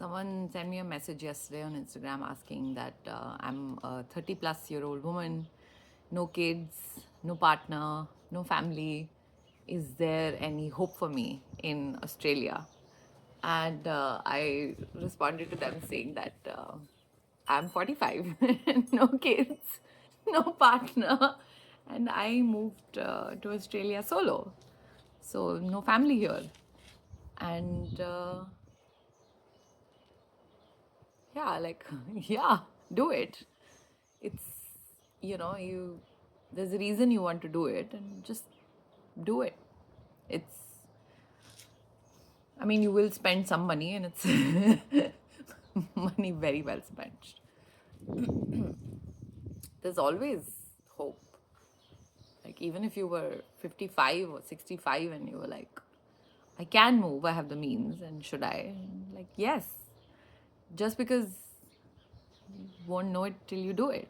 Someone sent me a message yesterday on Instagram asking that I'm a 30-plus-year-old woman, no kids, no partner, no family. Is there any hope for me in Australia? And I responded to them saying that I'm 45, no kids, no partner, and I moved to Australia solo. So, no family here. And yeah, like, yeah, do it. It's, there's a reason you want to do it, and just do it. It's, I mean, you will spend some money, and it's money very well spent. There's always hope. Like, even if you were 55 or 65 and you were like, I can move, I have the means, and should I? And like, yes. Just because you won't know it till you do it.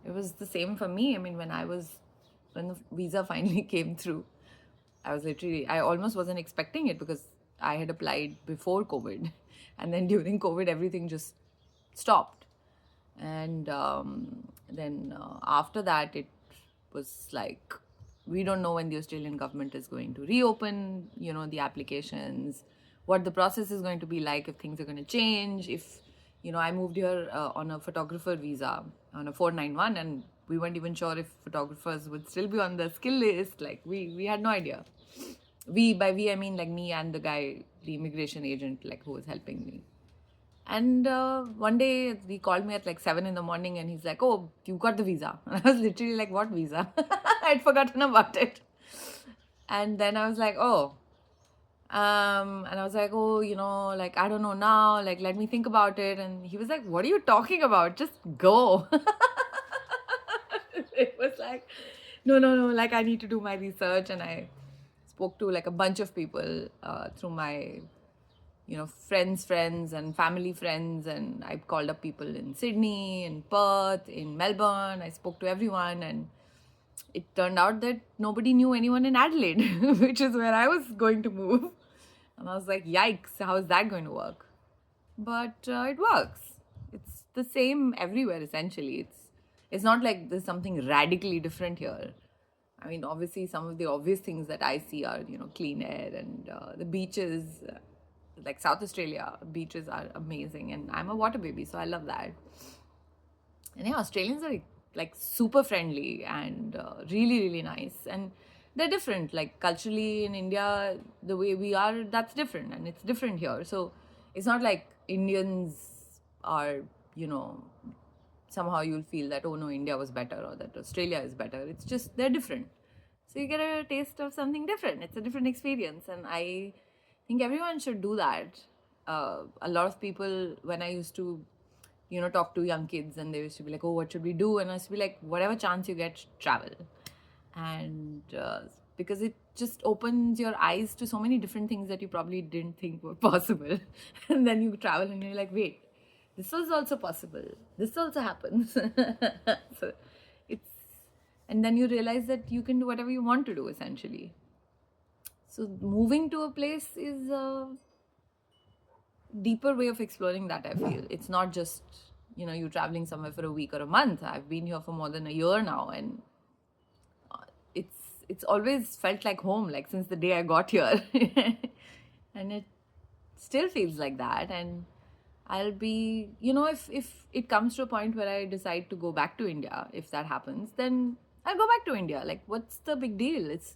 It was the same for me. I mean, when the visa finally came through, I almost wasn't expecting it because I had applied before COVID. And then during COVID, everything just stopped. And then after that, it was like, we don't know when the Australian government is going to reopen, the applications, what the process is going to be like, if things are going to change, if, I moved here on a photographer visa on a 491, and we weren't even sure if photographers would still be on the skill list. Like, we had no idea. By we, I mean like me and the guy, the immigration agent, like, who was helping me. And one day he called me at like 7 in the morning and he's like, oh, you got the visa. And I was literally like, what visa? I'd forgotten about it. And then I was like, oh. And I was like, oh, like, I don't know now. Like, let me think about it. And he was like, what are you talking about? Just go. It was like, no. Like, I need to do my research. And I spoke to like a bunch of people through my friends and family friends, and I called up people in Sydney, in Perth, in Melbourne. I spoke to everyone, and it turned out that nobody knew anyone in Adelaide, which is where I was going to move. And I was like, yikes, how is that going to work? But it works. It's the same everywhere, essentially. It's not like there's something radically different here. I mean, obviously, some of the obvious things that I see are, clean air and the beaches. Like South Australia, beaches are amazing, and I'm a water baby, so I love that. And yeah, Australians are like super friendly and really, really nice. And they're different. Like, culturally in India, the way we are, that's different, and it's different here. So it's not like Indians are, somehow you'll feel that, oh no, India was better or that Australia is better. It's just they're different. So you get a taste of something different. It's a different experience, and I think everyone should do that. A lot of people, when I used to, talk to young kids, and they used to be like, oh, what should we do? And I used to be like, whatever chance you get, travel. And because it just opens your eyes to so many different things that you probably didn't think were possible. And then you travel and you're like, wait, this was also possible. This also happens. So it's, and then you realize that you can do whatever you want to do, essentially. So moving to a place is a deeper way of exploring that, I feel. It's not just, you traveling somewhere for a week or a month. I've been here for more than a year now, and it's always felt like home, like since the day I got here. And it still feels like that. And I'll be, if it comes to a point where I decide to go back to India, if that happens, then I'll go back to India. Like, what's the big deal? It's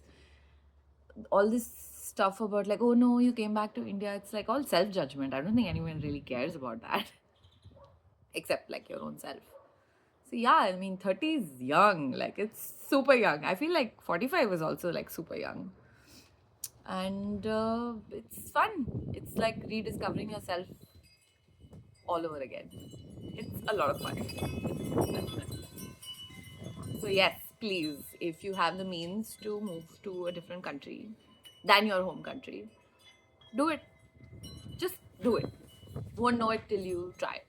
all this stuff about like, oh no, you came back to India. It's like all self-judgment. I don't think anyone really cares about that. Except like your own self. So yeah, I mean, 30 is young. Like, it's super young. I feel like 45 is also like super young. And it's fun. It's like rediscovering yourself all over again. It's a lot of fun. So yes, please, if you have the means to move to a different country than your home country, do it. Just do it. Won't know it till you try.